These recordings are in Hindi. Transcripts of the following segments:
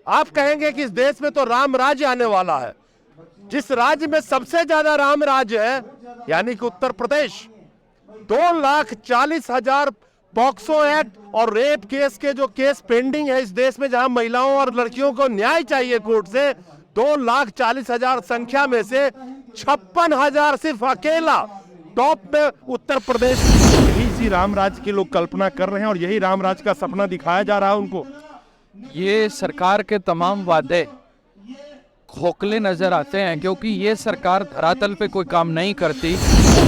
आप कहेंगे कि इस देश में तो राम राज्य आने वाला है। जिस राज्य में सबसे ज्यादा राम राज्य है यानी कि उत्तर प्रदेश, 2,40,000 पॉक्सो एक्ट और रेप केस के जो केस पेंडिंग है इस देश में, जहां महिलाओं और लड़कियों को न्याय चाहिए कोर्ट से, 2,40,000 संख्या में से 56,000 सिर्फ अकेला टॉप में उत्तर प्रदेश। यही इसी राम राज्य की लोग कल्पना कर रहे हैं और यही राम राज्य का सपना दिखाया जा रहा है उनको। ये सरकार के तमाम वादे खोखले नजर आते हैं क्योंकि ये सरकार धरातल पे कोई काम नहीं करती।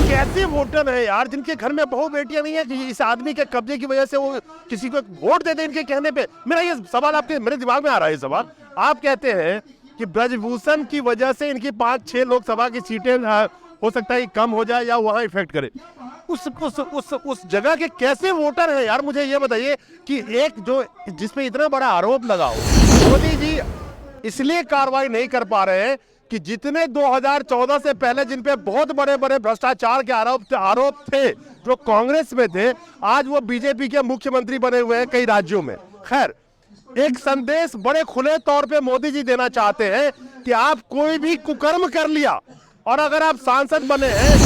कैसे वोटर है यार जिनके घर में बहू बेटियां नहीं है कि इस आदमी के कब्जे की वजह से वो किसी को वोट दे दे इनके कहने पे। मेरा ये सवाल आपके मेरे दिमाग में आ रहा है। सवाल आप कहते हैं कि ब्रजभूषण की वजह से इनकी 5-6 लोकसभा की सीटें हो सकता है कम हो जाए या वहां इफेक्ट करे। उस जगह के कैसे वोटर हैं यार, मुझे ये बताइए कि एक जो जिसपे इतना बड़ा आरोप लगा हो, मोदी जी इसलिए कार्रवाई नहीं कर पा रहे हैं कि जितने 2014 से पहले जिन पे बहुत बड़े बड़े भ्रष्टाचार के आरोप थे जो कांग्रेस में थे, आज वो बीजेपी के मुख्यमंत्री बने हुए हैं कई राज्यों में। खैर, एक संदेश बड़े खुले तौर पे मोदी जी देना चाहते हैं कि आप कोई भी कुकर्म कर लिया और अगर आप सांसद बने हैं,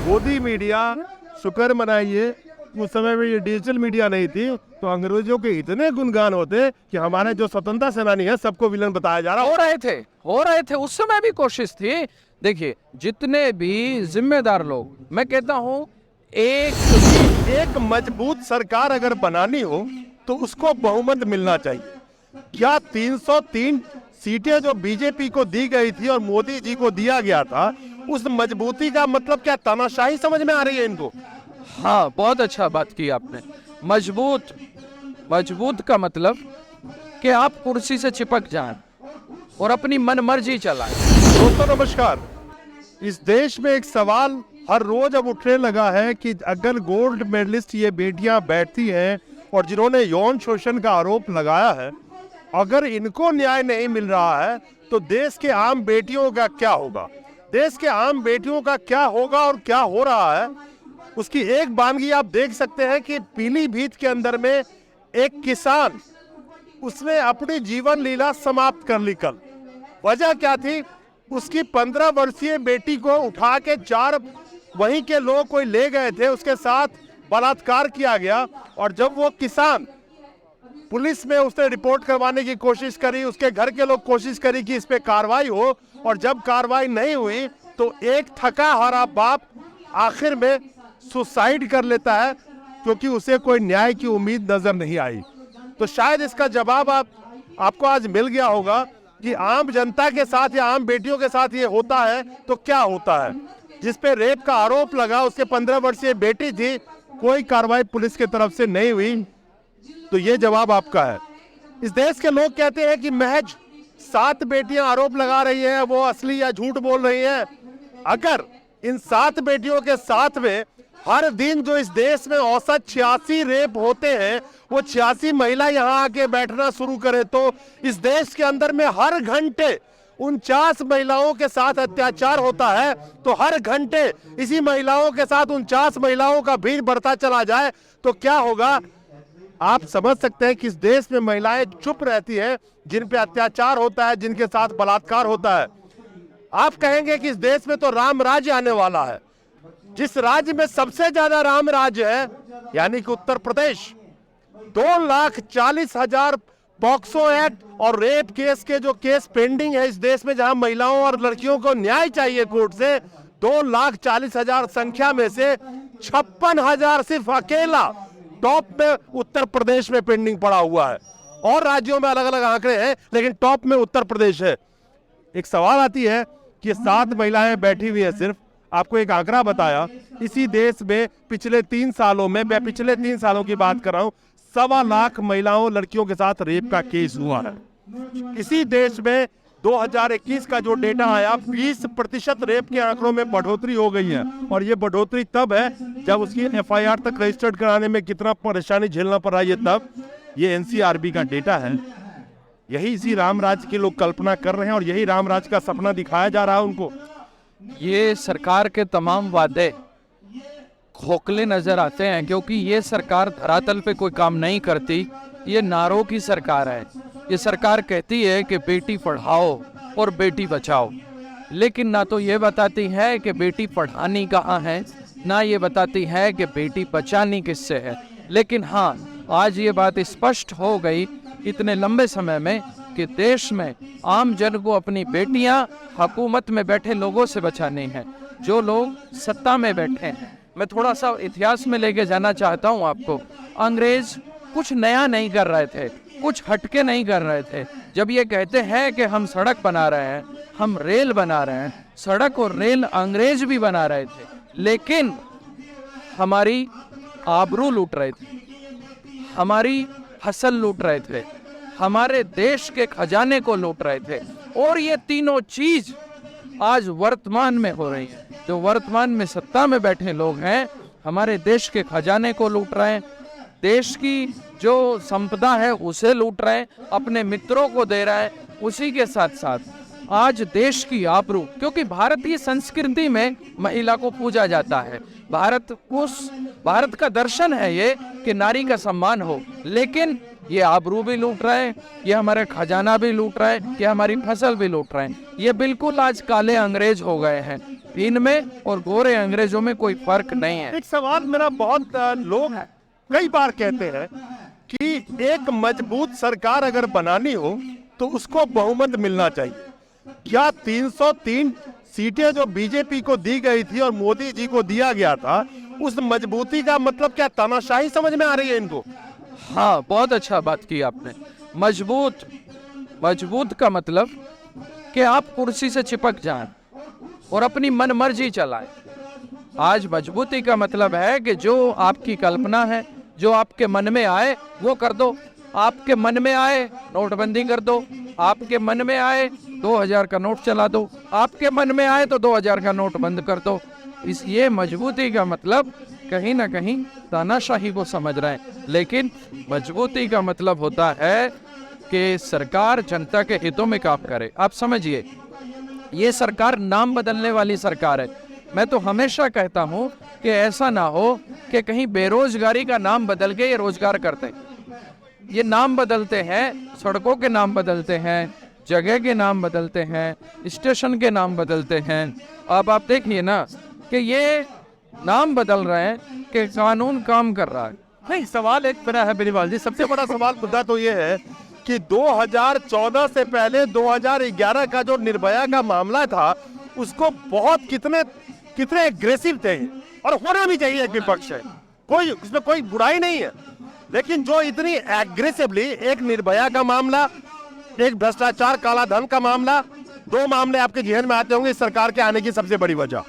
मोदी मीडिया शुक्र मनाइए उस समय में ये डिजिटल मीडिया नहीं थी तो अंग्रेजों के इतने गुणगान होते कि हमारे जो स्वतंत्रता सेनानी है सबको विलन बताया जा रहा। हो रहे थे उस समय भी कोशिश थी। देखिए, जितने भी जिम्मेदार लोग, मैं कहता हूँ एक मजबूत सरकार अगर बनानी हो तो उसको बहुमत मिलना चाहिए। क्या 303 सीटें जो बीजेपी को दी गई थी और मोदी जी को दिया गया था, उस मजबूती का मतलब क्या तानाशाही समझ में आ रही है इनको? हाँ, बहुत अच्छा बात की आपने। मजबूत का मतलब कि आप कुर्सी से चिपक जाएं और अपनी मनमर्जी चलाएं। दोस्तों नमस्कार। इस देश में एक सवाल हर रोज अब उठने लगा है कि अगर गोल्ड मेडलिस्ट ये बेटियां बैठती हैं और जिन्होंने यौन शोषण का आरोप लगाया है, अगर इनको न्याय नहीं मिल रहा है तो देश के आम बेटियों का क्या होगा? देश के आम बेटियों का क्या होगा और क्या हो रहा है उसकी एक बानगी आप देख सकते हैं कि पीलीभीत के अंदर में एक किसान, उसने अपनी जीवन लीला समाप्त कर ली कल। वजह क्या थी? उसकी 15 वर्षीय बेटी को उठा के 4 वहीं के लोग कोई ले गए थे, उसके साथ बलात्कार किया गया और जब वो किसान पुलिस में उसने रिपोर्ट करवाने की कोशिश करी, उसके घर के लोग कोशिश करी कि इस पे कार्रवाई हो और जब कार्रवाई नहीं हुई तो एक थका हारा बाप आखिर में सुसाइड कर लेता है क्योंकि उसे कोई न्याय की उम्मीद नजर नहीं आई। तो शायद इसका जवाब आपको आज मिल गया होगा कि आम जनता के साथ या आम बेटियों के साथ ये होता है तो क्या होता है। जिस पे रेप का आरोप लगा, उसके 15 वर्षीय बेटी थी, कोई कार्रवाई पुलिस की तरफ से नहीं हुई। तो ये जवाब आपका है। इस देश के लोग कहते हैं कि महज 7 बेटियां आरोप लगा रही हैं, वो असली या झूठ बोल रही हैं। अगर इन 7 बेटियों के साथ में हर दिन जो इस देश में औसत 86 रेप होते हैं, वो 86 महिला यहाँ आके बैठना शुरू करे तो इस देश के अंदर में हर घंटे 49 महिलाओं के साथ अत्याचार होता है। तो हर घंटे इसी महिलाओं के साथ 49 महिलाओं का भीड़ बढ़ता चला जाए तो क्या होगा? आप समझ सकते हैं कि इस देश में महिलाएं चुप रहती हैं जिन पे अत्याचार होता है, जिनके साथ बलात्कार होता है। आप कहेंगे कि इस देश में तो राम राज्य आने वाला है। जिस राज्य में सबसे ज्यादा राम राज्य है यानी कि उत्तर प्रदेश, 2,40,000 पॉक्सो एक्ट और रेप केस के जो केस पेंडिंग है इस देश में, जहां महिलाओं और लड़कियों को न्याय चाहिए कोर्ट से, 2,40,000 संख्या में से 56,000 सिर्फ अकेला टॉप में उत्तर प्रदेश में पेंडिंग पड़ा हुआ है। और राज्यों में अलग अलग आंकड़े हैं लेकिन टॉप में उत्तर प्रदेश है। एक सवाल आती है कि 7 महिलाएं बैठी हुई है। सिर्फ आपको एक आंकड़ा बताया, इसी देश में पिछले 3 सालों में, मैं पिछले 3 सालों की बात कर रहा हूं, 1.25 लाख महिलाओं लड़कियों के साथ रेप का केस हुआ है। इसी देश में 2021 का जो डेटा आया, 20% रेप के आंकड़ों में बढ़ोतरी हो गई है। और ये बढ़ोतरी तब है जब उसकी FIR तक रजिस्टर्ड कराने में कितना परेशानी झेलना पड़ रहा है, तब ये NCRB का डेटा है। यही इसी राम राज्य की लोग कल्पना कर रहे हैं और यही राम राज्य का सपना दिखाया जा रहा है उनको। ये सरकार के तमाम वादे खोखले नजर आते हैं क्योंकि ये सरकार धरातल पे कोई काम नहीं करती। ये नारों की सरकार है। ये सरकार कहती है कि बेटी पढ़ाओ और बेटी बचाओ, लेकिन ना तो ये बताती है कि बेटी पढ़ानी कहाँ है, ना ये बताती है कि बेटी बचानी किससे है। लेकिन हाँ, आज ये बात स्पष्ट हो गई इतने लंबे समय में कि देश में आम जन को अपनी बेटियां हुकूमत में बैठे लोगों से बचानी है, जो लोग सत्ता में बैठे हैं। मैं थोड़ा सा इतिहास में लेके जाना चाहता हूँ आपको। अंग्रेज कुछ नया नहीं कर रहे थे, कुछ हटके नहीं कर रहे थे। जब ये कहते हैं कि हम सड़क बना रहे हैं, हम रेल बना रहे हैं, सड़क और रेल अंग्रेज भी बना रहे थे, लेकिन हमारी आबरू लूट रहे थे, हमारी फसल लूट रहे थे, हमारे देश के खजाने को लूट रहे थे। और ये तीनों चीज आज वर्तमान में हो रही है। जो वर्तमान में सत्ता में बैठे लोग हैं, हमारे देश के खजाने को लूट रहे हैं, देश की जो संपदा है उसे लूट रहे हैं, अपने मित्रों को दे रहे हैं। उसी के साथ साथ आज देश की आबरू, क्योंकि भारतीय संस्कृति में महिला को पूजा जाता है, भारत का दर्शन है ये कि नारी का सम्मान हो, लेकिन ये आबरू भी लूट रहे हैं, ये हमारे खजाना भी लूट रहे हैं, ये हमारी फसल भी लूट रहे हैं। ये बिल्कुल आज काले अंग्रेज हो गए हैं, इनमें और गोरे अंग्रेजों में कोई फर्क नहीं है। एक सवाल मेरा, बहुत लोग कई बार कहते हैं कि एक मजबूत सरकार अगर बनानी हो तो उसको बहुमत मिलना चाहिए। क्या 303 सीटें जो बीजेपी को दी गई थी और मोदी जी को दिया गया था, उस मजबूती का मतलब क्या तानाशाही समझ में आ रही है इनको? हाँ, बहुत अच्छा बात की आपने। मजबूत का मतलब कि आप कुर्सी से चिपक जाएं और अपनी मन मर्जी चलाएं। आज मजबूती का मतलब है कि जो आपकी कल्पना है, जो आपके मन में आए वो कर दो। आपके मन में आए नोटबंदी कर दो, आपके मन में आए 2000 का नोट चला दो, आपके मन में आए तो 2000 का नोट बंद कर दो। ये मजबूती का मतलब कहीं ना कहीं तानाशाही को समझ रहे हैं। लेकिन मजबूती का मतलब होता है कि सरकार जनता के हितों में काम करे। आप समझिए, ये सरकार नाम बदलने वाली सरकार है। मैं तो हमेशा कहता हूँ कि ऐसा ना हो कि कहीं बेरोजगारी का नाम बदल के ये रोजगार करते हैं। ये नाम बदलते हैं, सड़कों के नाम बदलते हैं, जगह के नाम बदलते हैं, स्टेशन के नाम बदलते हैं। अब आप देखिए ना कि ये नाम बदल रहे हैं कि कानून काम कर रहा है। नहीं, सवाल एक मेरा है बेनीवाल जी, सबसे बड़ा सवाल मुद्दा तो ये है कि 2014 से पहले 2011 का जो निर्भया का मामला था, उसको बहुत कितने एग्रेसिव थे, और होना भी चाहिए। एक विपक्ष है, कोई उसमें कोई बुराई नहीं है, लेकिन जो इतनी एग्रेसिवली एक निर्भया का मामला, एक भ्रष्टाचार काला धन का मामला, दो मामले आपके जहन में आते होंगे इस सरकार के आने की सबसे बड़ी वजह।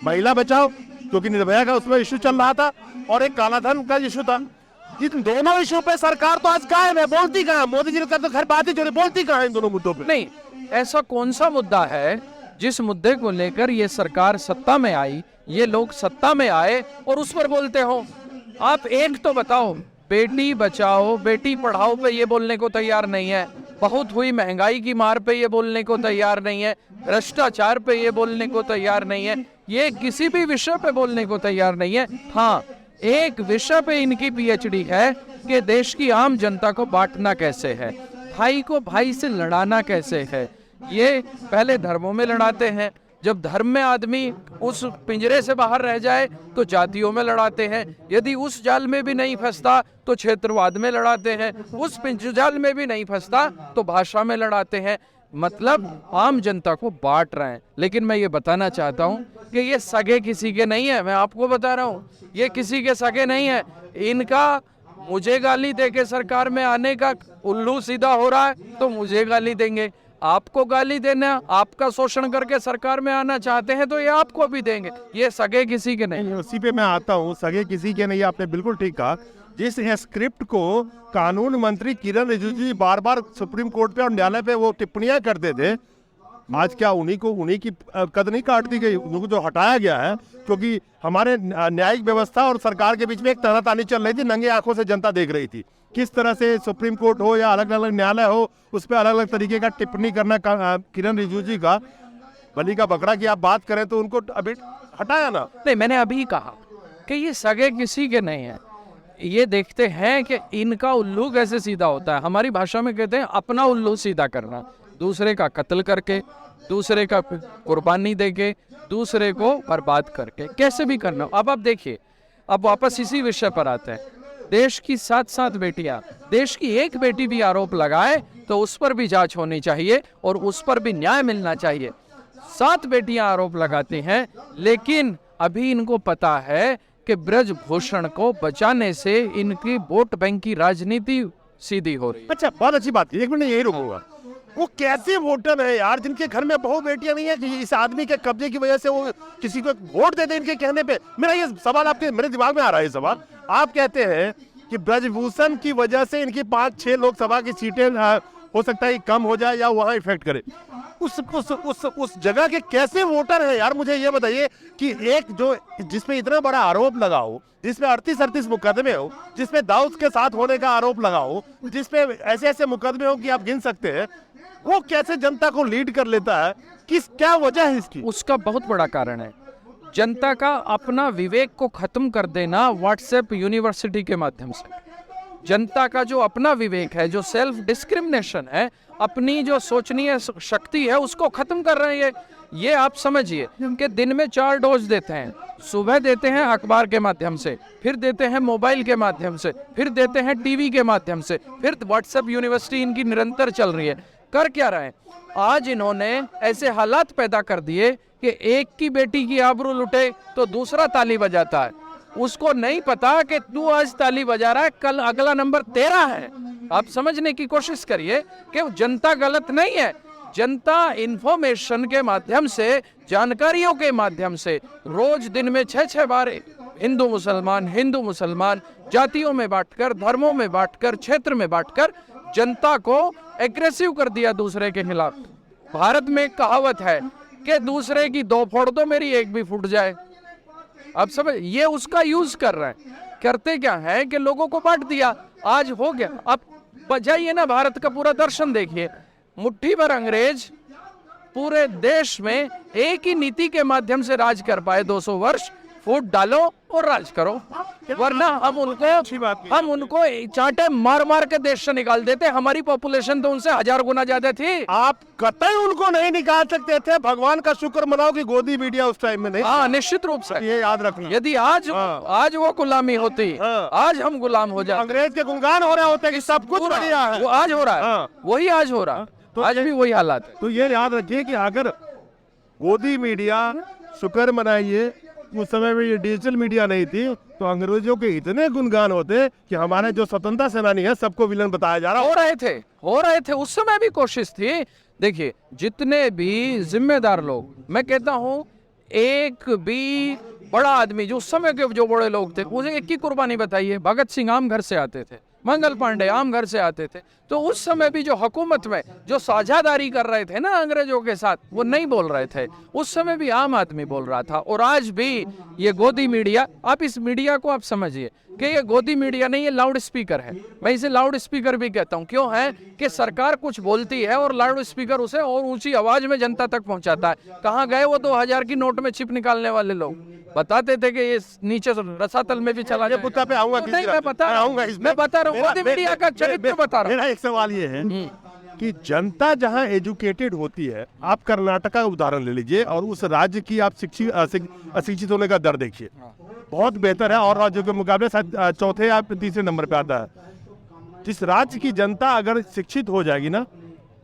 महिला बचाओ, क्योंकि निर्भया का उसमें इशू चल रहा था, और एक काला धन का इशू था। इन दोनों इशू पे सरकार तो आज कायम है, बोलती कहाँ? मोदी जी ने तो खैर बात ही छोड़ी, बोलती कहाँ इन दोनों मुद्दों पे? नहीं, ऐसा कौन सा मुद्दा है जिस मुद्दे को लेकर ये सरकार सत्ता में आई, ये लोग सत्ता में आए और उस पर बोलते हो? आप एक तो बताओ, बेटी बचाओ बेटी पढ़ाओ पे ये बोलने को तैयार नहीं है, बहुत हुई महंगाई की मार पे ये बोलने को तैयार नहीं है, भ्रष्टाचार पे ये बोलने को तैयार नहीं है, ये किसी भी विषय पे बोलने को तैयार नहीं है। हाँ, एक विषय पे इनकी पीएचडी है कि देश की आम जनता को बांटना कैसे है, भाई को भाई से लड़ाना कैसे है। ये पहले धर्मों में लड़ाते हैं, जब धर्म में आदमी उस पिंजरे से बाहर रह जाए तो जातियों में लड़ाते हैं, यदि उस जाल में भी नहीं फंसता तो क्षेत्रवाद में लड़ाते हैं, उस जाल में भी नहीं फंसता तो भाषा में लड़ाते हैं। मतलब आम जनता को बांट रहे हैं। लेकिन मैं ये बताना चाहता हूँ कि ये सगे किसी के नहीं है। मैं आपको बता रहा हूँ, ये किसी के सगे नहीं है। इनका मुझे गाली दे के सरकार में आने का उल्लू सीधा हो रहा है तो मुझे गाली देंगे, आपको गाली देना, आपका शोषण करके सरकार में आना चाहते हैं तो ये आपको भी देंगे। ये सगे किसी के नहीं। उसी पे मैं आता हूँ, सगे किसी के नहीं। आपने बिल्कुल ठीक कहा। जिस स्क्रिप्ट को कानून मंत्री किरण रिजिजू जी बार बार सुप्रीम कोर्ट पे और न्यायालय पे वो टिप्पणियां करते थे, आज क्या उन्हीं की कद नहीं काट दी गई? उनको जो हटाया गया है, क्योंकि हमारे न्यायिक व्यवस्था और सरकार के बीच में एक तनातानी चल रही थी, नंगे आंखों से जनता देख रही थी किस तरह से सुप्रीम कोर्ट हो या अलग अलग न्यायालय हो, उस पर अलग अलग तरीके का टिप्पणी करना किरण रिजिजू जी का। बलि का बकरा की आप बात करें तो उनको अभी हटाया ना। नहीं, मैंने अभी कहा कि ये सगे किसी के नहीं है। ये देखते हैं कि इनका उल्लू कैसे सीधा होता है। हमारी भाषा में कहते हैं अपना उल्लू सीधा करना, दूसरे का कत्ल करके, दूसरे का कुर्बानी देके, दूसरे को बर्बाद करके, कैसे भी करना। अब आप देखिए, अब वापस इसी विषय पर आते हैं। देश की 7 बेटियां, देश की एक बेटी भी आरोप लगाए तो उस पर भी जांच होनी चाहिए और उस पर भी न्याय मिलना चाहिए। 7 बेटियां आरोप लगाती हैं, लेकिन अभी इनको पता है कि ब्रजभूषण को बचाने से इनकी वोट बैंक की राजनीति सीधी हो रही है। अच्छा, बहुत अच्छी बात है, 1 मिनट यही रुकूंगा। वो कैसे वोटर है यार जिनके घर में बहु बेटियां नहीं है कि इस आदमी के कब्जे की वजह से वो किसी को वोट देते इनके कहने पे? मेरा ये सवाल आपके मेरे दिमाग में आ रहा है। ये सवाल आप कहते हैं कि ब्रजभूषण की वजह से इनकी 5-6 लोकसभा की सीटें हो सकता है कम हो जाए या वहां इफेक्ट करे। उस जगह के कैसे वोटर है यार, मुझे ये बताइए कि एक जो जिसपे इतना बड़ा आरोप लगा हो, जिसमें 38 मुकदमे हो, जिसमें दाऊद के साथ होने का आरोप लगा हो, जिसपे ऐसे ऐसे मुकदमे हो कि आप गिन सकते हैं, वो कैसे जनता को लीड कर लेता है? क्या वजह है इसकी? उसका बहुत बड़ा कारण है जनता का अपना विवेक को खत्म कर देना व्हाट्सएप यूनिवर्सिटी के माध्यम से। जनता का जो अपना विवेक है, जो सेल्फ डिस्क्रिमिनेशन है, अपनी जो सोचनीय शक्ति है, उसको खत्म कर रहे हैं। ये आप समझिए कि दिन में 4 डोज देते हैं। सुबह देते हैं अखबार के माध्यम से, फिर देते हैं मोबाइल के माध्यम से, फिर देते हैं टीवी के माध्यम से, फिर व्हाट्सएप यूनिवर्सिटी इनकी निरंतर चल रही है। कर क्या रहे हैं? आज इन्होंने ऐसे हालात पैदा कर दिए कि एक की बेटी की आबरू लुटे तो दूसरा ताली बजाता है। उसको नहीं पता कि तू आज ताली बजा रहा है, कल अगला नंबर तेरा है। आप समझने की कोशिश करिए कि जनता गलत नहीं है। जनता इंफॉर्मेशन के माध्यम से, जानकारियों के माध्यम से रोज दिन में 6-6 बार हिंदू मुसलमान जातियों में बांटकर, धर्मों में बांटकर, क्षेत्र में बांटकर जनता को एग्रेसिव कर दिया दूसरे के खिलाफ। भारत में एक कहावत है कि दूसरे की 2 फोड़ दो, मेरी 1 भी फूट जाए। अब समझ, ये उसका यूज कर रहे हैं। करते क्या है कि लोगों को बांट दिया, आज हो गया। अब बजाइए ना, भारत का पूरा दर्शन देखिए। मुट्ठी भर अंग्रेज पूरे देश में एक ही नीति के माध्यम से राज कर पाए 200 वर्ष। फूट डालो और राज करो, वरना हम उनको चांटे मार मार के देश से निकाल देते। हमारी पॉपुलेशन तो उनसे 1000 गुना ज्यादा थी। आप कतई उनको नहीं निकाल सकते थे। भगवान का शुक्र मनाओ कि गोदी मीडिया उस टाइम में नहीं। हाँ, निश्चित रूप से ये याद रखना। यदि आज वो गुलामी होती, आज हम गुलाम हो जाते। अंग्रेज के गुणगान हो रहे होते कि सब कुछ बढ़िया है। वो आज हो रहा है, वही आज हो रहा है। तो आज भी वही हालात है। तो ये याद रखिए कि अगर गोदी मीडिया, शुक्र मनाइए उस समय में ये डिजिटल मीडिया नहीं थी, तो अंग्रेजों के इतने गुणगान होते कि हमारे जो स्वतंत्रता सेनानी है सबको विलन बताया जा रहा। हो रहे थे उस समय भी कोशिश थी। देखिए, जितने भी जिम्मेदार लोग, मैं कहता हूँ एक भी बड़ा आदमी जो उस समय के जो बड़े लोग थे, मुझे एक ही कुर्बानी बताइए। भगत सिंह आम घर से आते थे, मंगल पांडे आम घर से आते थे। तो उस समय भी जो हुकूमत में जो साझेदारी कर रहे थे ना अंग्रेजों के साथ, वो नहीं बोल रहे थे। उस समय भी आम आदमी बोल रहा था। और आज भी ये गोदी मीडिया, आप इस मीडिया को आप समझिए कि ये गोदी मीडिया नहीं, ये लाउड स्पीकर है। मैं इसे लाउड स्पीकर भी कहता हूँ। क्यों है कि सरकार कुछ बोलती है और लाउड स्पीकर उसे और ऊंची आवाज में जनता तक पहुंचाता है। कहाँ गए वो 2000 की नोट में चिप निकालने वाले लोग? बताते थे कि ये नीचे रसातल में भी चला जाए। बुत्ता पे आऊंगा, नहीं, मैं बता रहा हूँ गोदी मीडिया का चरित्र बता रहा हूँ। मेरा एक सवाल ये है कि जनता जहां एजुकेटेड होती है, आप कर्नाटक का उदाहरण ले लीजिए और उस राज्य की आप अशिक्षित होने का दर देखिए, बहुत बेहतर है और राज्यों के मुकाबले शायद 4थे या 3रे नंबर पे आता है। जिस राज्य की जनता अगर शिक्षित हो जाएगी ना,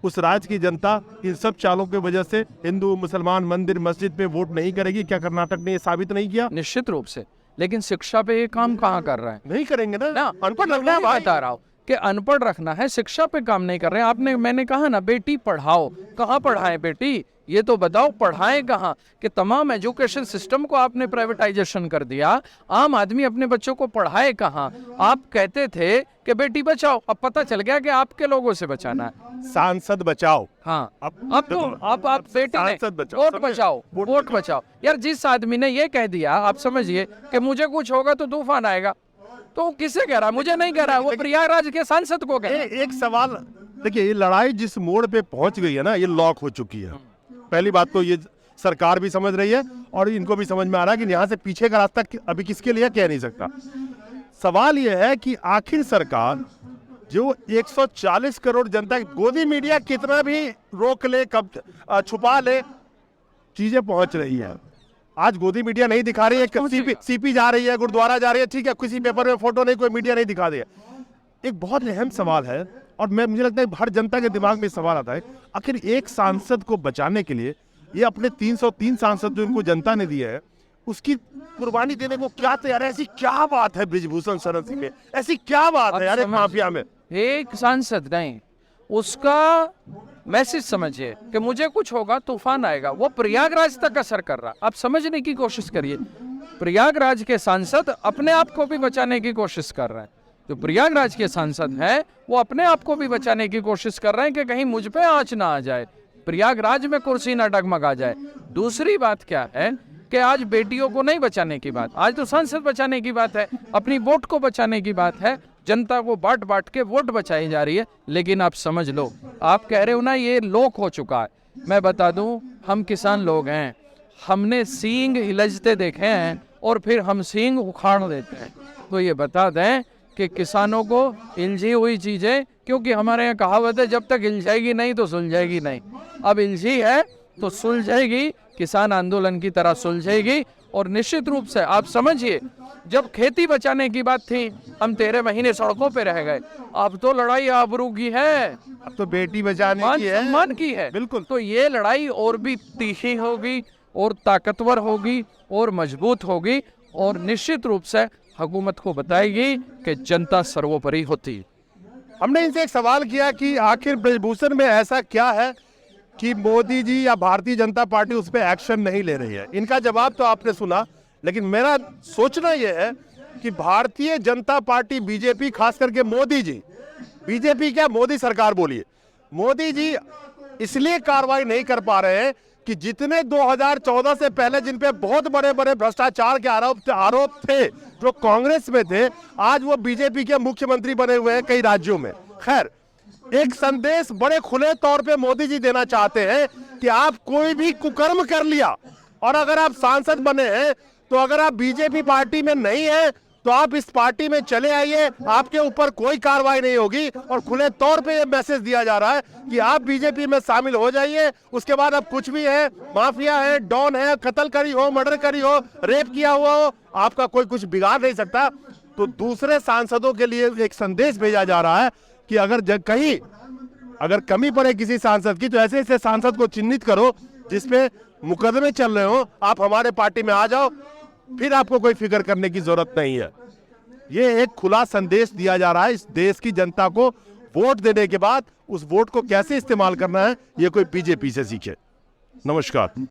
उस राज्य की जनता इन सब चालों की वजह से हिंदू मुसलमान मंदिर मस्जिद पे वोट नहीं करेगी। क्या कर्नाटक ने ये साबित नहीं किया? निश्चित रूप से। लेकिन शिक्षा पे ये काम कहाँ कर रहा है? नहीं करेंगे ना। अनपढ़ रखना है, बता रहा हूँ कि अनपढ़ रखना है, शिक्षा पे काम नहीं कर रहे हैं। मैंने कहा ना, बेटी पढ़ाओ। कहाँ पढ़ाएं बेटी, ये तो बताओ, पढ़ाएं कहाँ? कि तमाम एजुकेशन सिस्टम को आपने प्राइवेटाइजेशन कर दिया। आम आदमी अपने बच्चों को पढ़ाए कहाँ? आप कहते थे कि बेटी बचाओ, अब पता चल गया कि आपके लोगों से बचाना है। सांसद बचाओ। हाँ, अब तो आप बेटी वोट बचाओ। यार, जिस आदमी ने ये कह दिया, आप समझिए कि मुझे कुछ होगा तो तूफान आएगा, तो किसे कह रहा है? मुझे नहीं कह रहा है, वो प्रयागराज के सांसद को कह रहा है। एक सवाल देखिए, ये लड़ाई जिस मोड़ पे पहुंच गई है ना, ये लॉक हो चुकी है। पहली बात तो ये सरकार भी समझ रही है और इनको भी समझ में आ रहा है कि यहाँ से पीछे का रास्ता अभी किसके लिए कह नहीं सकता। सवाल यह है कि आखिर सरकार जो 140 करोड़ जनता, गोदी मीडिया कितना भी रोक ले, कब छुपा ले, चीजें पहुंच रही है। आज गोदी मीडिया नहीं दिखा रही है, सीपी जा रही है, गुरुद्वारा जा रही है, ठीक है, किसी पेपर में फोटो नहीं, कोई मीडिया नहीं दिखा रही है। एक बहुत अहम सवाल है और मुझे लगता है हर जनता के दिमाग में सवाल आता है, आखिर एक सांसद को बचाने के लिए ये अपने 303 सांसद जो इनको जनता ने दिए है उसकी कुर्बानी देने को क्या तैयार है? ऐसी क्या बात है बृजभूषण शरण सिंह में, ऐसी क्या बात है यार एक माफिया में? एक सांसद नहीं, उसका मैसेज समझिए कि मुझे कुछ होगा, तूफान आएगा। वो प्रयागराज तक असर कर रहा। आप समझने की कोशिश करिए, प्रयागराज के सांसद अपने आप को भी बचाने की कोशिश कर रहे हैं। जो प्रयागराज के सांसद हैं वो अपने आप को भी बचाने की कोशिश कर रहे हैं कि कहीं मुझ पे आंच ना आ जाए, प्रयागराज में कुर्सी ना डगमगा जाए। दूसरी बात क्या है कि आज बेटियों को नहीं बचाने की बात, आज तो सांसद बचाने की बात है, अपनी वोट को बचाने की बात है, जनता को बांट बांट के वोट बचाई जा रही है। लेकिन आप समझ लो, आप कह रहे हो ना ये लोक हो चुका है। मैं बता दूं, हम किसान लोग हैं, हमने सींग इलझते देखे हैं और फिर हम सींग उखाड़ देते हैं। तो ये बता दें कि किसानों को इलझी हुई चीजें, क्योंकि हमारे यहाँ कहावत है, जब तक इलझाएगी नहीं तो सुलझाएगी नहीं। अब इलझी है तो सुलझेगी, किसान आंदोलन की तरह सुलझेगी। और निश्चित रूप से आप समझिए, जब खेती बचाने की बात थी हम 13 महीने सड़कों पे रह गए, अब तो लड़ाई आबरू की है, अब तो बेटी बचाने की है, सम्मान की है। बिल्कुल। तो ये लड़ाई और भी तीखी होगी और ताकतवर होगी और मजबूत होगी और निश्चित रूप से हुकूमत को बताएगी कि जनता सर्वोपरि होती। हमने इनसे एक सवाल किया कि आखिर बृजभूषण में ऐसा क्या है कि मोदी जी या भारतीय जनता पार्टी उस पर एक्शन नहीं ले रही है। इनका जवाब तो आपने सुना, लेकिन मेरा सोचना यह है कि भारतीय जनता पार्टी, बीजेपी, खास करके मोदी जी, बीजेपी क्या मोदी सरकार बोलिए, मोदी जी इसलिए कार्रवाई नहीं कर पा रहे हैं कि जितने 2014 से पहले जिन पे बहुत बड़े बड़े भ्रष्टाचार के आरोप थे जो कांग्रेस में थे, आज वो बीजेपी के मुख्यमंत्री बने हुए हैं कई राज्यों में। खैर, एक संदेश बड़े खुले तौर पे मोदी जी देना चाहते हैं कि आप कोई भी कुकर्म कर लिया और अगर आप सांसद बने हैं, तो अगर आप बीजेपी पार्टी में नहीं है तो आप इस पार्टी में चले आइए, आपके ऊपर कोई कार्रवाई नहीं होगी। और खुले तौर पे ये मैसेज दिया जा रहा है कि आप बीजेपी में शामिल हो जाइए, उसके बाद अब कुछ भी है, माफिया है, डॉन है, कत्ल करी हो, मर्डर करी हो, रेप किया हुआ हो, आपका कोई कुछ बिगाड़ नहीं सकता। तो दूसरे सांसदों के लिए एक संदेश भेजा जा रहा है कि कहीं अगर कमी पड़े किसी सांसद की, तो ऐसे ऐसे सांसद को चिन्हित करो जिसपे मुकदमे चल रहे हो, आप हमारे पार्टी में आ जाओ, फिर आपको कोई फिक्र करने की जरूरत नहीं है। ये एक खुला संदेश दिया जा रहा है इस देश की जनता को। वोट देने के बाद उस वोट को कैसे इस्तेमाल करना है, ये कोई बीजेपी से सीखे। नमस्कार।